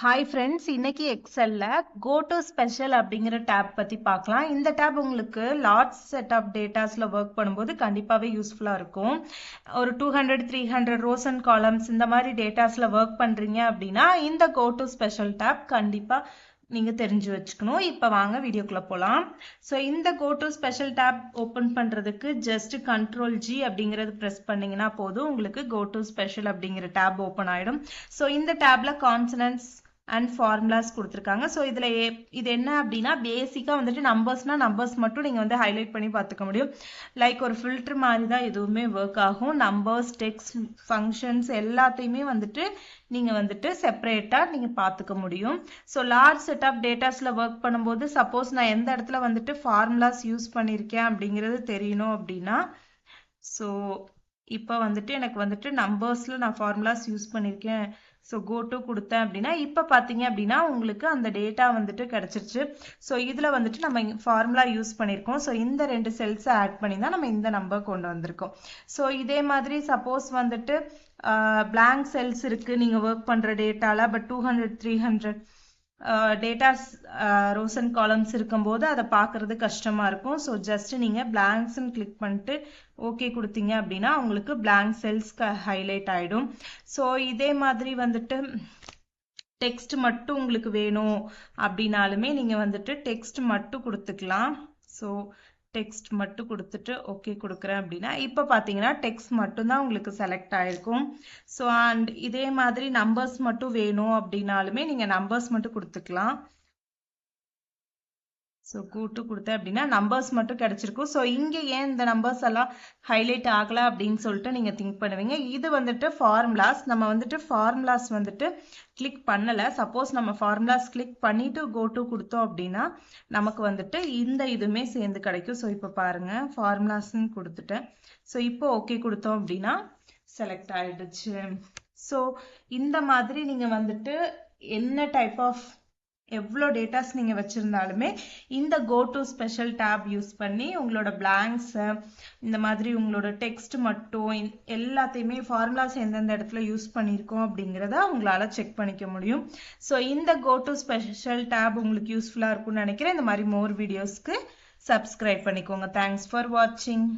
Hi friends, இன்னைக்கு எக்ஸல்ல கோ to special அப்படிங்கிற tape பத்தி பார்க்கலாம். இந்த டேப் உங்களுக்கு லார்ஜ் செட் ஆஃப் டேட்டாஸ்ல ஒர்க் பண்ணும்போது கண்டிப்பாவே யூஸ்ஃபுல்லா இருக்கும். ஒரு 200 300 ரோஸ் அண்ட் காலம்ஸ் இந்த மாதிரி டேட்டாஸ்ல ஒர்க் பண்றீங்க அப்படின்னா இந்த கோ டு ஸ்பெஷல் டேப் கண்டிப்பா நீங்க தெரிஞ்சு வச்சுக்கணும். இப்ப வாங்க வீடியோக்குள்ள போலாம். ஸோ இந்த go to special tab open பண்றதுக்கு ஜஸ்ட் Ctrl+G அப்படிங்கறது பிரஸ் பண்ணீங்கன்னா போதும், உங்களுக்கு கோ டு ஸ்பெஷல் அப்படிங்கிற டேப் ஓபன் ஆயிடும். ஸோ இந்த டேப்ல கான்சனன்ட்ஸ் அண்ட் ஃபார்முலாஸ் கொடுத்துருக்காங்க. ஸோ இதில் இது என்ன அப்படின்னா பேசிக்காக வந்துட்டு நம்பர்ஸ் மட்டும் நீங்கள் வந்து ஹைலைட் பண்ணி பார்த்துக்க முடியும். லைக் ஒரு ஃபில்டர் மாதிரி தான் எதுவுமே ஒர்க் ஆகும். நம்பர்ஸ், டெக்ஸ்ட், ஃபங்க்ஷன்ஸ் எல்லாத்தையுமே வந்துட்டு நீங்கள் வந்துட்டு செப்பரேட்டாக நீங்கள் பார்த்துக்க முடியும். ஸோ லார்ஜ் செட் ஆஃப் டேட்டாஸில் ஒர்க் பண்ணும்போது சப்போஸ் நான் எந்த இடத்துல வந்துட்டு ஃபார்முலாஸ் யூஸ் பண்ணியிருக்கேன் அப்படிங்கிறது தெரியணும் அப்படின்னா, ஸோ இப்போ வந்துட்டு எனக்கு வந்துட்டு நம்பர்ஸில் நான் ஃபார்முலாஸ் யூஸ் பண்ணியிருக்கேன். ஸோ கோ டு கொடுத்தேன் அப்படின்னா இப்போ பார்த்தீங்க அப்படின்னா உங்களுக்கு அந்த டேட்டா வந்துட்டு கிடச்சிருச்சு. ஸோ இதில் வந்துட்டு நம்ம ஃபார்முலா யூஸ் பண்ணியிருக்கோம். ஸோ இந்த 2 செல்ஸை ஆட் பண்ணி தான் நம்ம இந்த நம்பர் கொண்டு வந்திருக்கோம். ஸோ இதே மாதிரி சப்போஸ் வந்துட்டு பிளாங்க் செல்ஸ் இருக்குது நீங்கள் ஒர்க் பண்ணுற டேட்டாவில், but 200 300 datas rose and columns இருக்கும்போது அதை பார்க்கறது கஷ்டமாக இருக்கும். ஸோ ஜஸ்ட் நீங்கள் பிளாங்க்ஸ்ன்னு கிளிக் பண்ணிட்டு ஓகே கொடுத்தீங்க அப்படின்னா உங்களுக்கு பிளாங்க் செல்ஸ் ஹைலைட் ஆகிடும். ஸோ இதே மாதிரி வந்துட்டு டெக்ஸ்ட் மட்டும் உங்களுக்கு வேணும் அப்படின்னாலுமே நீங்கள் வந்துட்டு டெக்ஸ்ட் மட்டும் கொடுத்துக்கலாம். ஸோ டெக்ஸ்ட் மட்டும் கொடுத்துட்டு ஓகே கொடுக்குறேன் அப்படின்னா இப்போ பார்த்தீங்கன்னா டெக்ஸ்ட் மட்டும்தான் உங்களுக்கு செலக்ட் ஆயிருக்கும். ஸோ அண்ட் இதே மாதிரி நம்பர்ஸ் மட்டும் வேணும் அப்படின்னாலுமே நீங்கள் நம்பர்ஸ் மட்டும் கொடுத்துக்கலாம். ஸோ கூட்டு கொடுத்தேன் அப்படின்னா நம்பர்ஸ் மட்டும் கிடைச்சிருக்கும். ஸோ இங்கே ஏன் இந்த நம்பர்ஸ் எல்லாம் ஹைலைட் ஆகலை அப்படின்னு சொல்லிட்டு நீங்கள் திங்க் பண்ணுவீங்க. இது வந்துட்டு ஃபார்முலாஸ். நம்ம வந்துட்டு ஃபார்முலாஸ் வந்துட்டு கிளிக் பண்ணலை. சப்போஸ் நம்ம ஃபார்முலாஸ் கிளிக் பண்ணிட்டு கோ டு கொடுத்தோம் அப்படின்னா நமக்கு வந்துட்டு இந்த இதுவுமே சேர்ந்து கிடைக்கும். ஸோ இப்போ பாருங்கள் ஃபார்முலாஸ்ன்னு கொடுத்துட்டேன். ஸோ இப்போ ஓகே கொடுத்தோம் அப்படின்னா செலக்ட் ஆயிடுச்சு. ஸோ இந்த மாதிரி நீங்கள் வந்துட்டு என்ன டைப் ஆஃப் எவ்வளோ டேட்டாஸ் நீங்கள் வச்சுருந்தாலுமே இந்த go to special tab use பண்ணி உங்களோட பிளாங்க்ஸை இந்த மாதிரி உங்களோட டெக்ஸ்ட் மட்டும் எல்லாத்தையுமே ஃபார்முலாஸ் எந்தெந்த இடத்துல யூஸ் பண்ணியிருக்கோம் அப்படிங்கிறத உங்களால் செக் பண்ணிக்க முடியும். ஸோ இந்த கோ டு ஸ்பெஷல் டேப் உங்களுக்கு யூஸ்ஃபுல்லாக இருக்கும்னு நினைக்கிறேன். இந்த மாதிரி மோர் வீடியோஸ்க்கு சப்ஸ்கிரைப் பண்ணிக்கோங்க. தேங்க்ஸ் ஃபார் வாட்சிங்.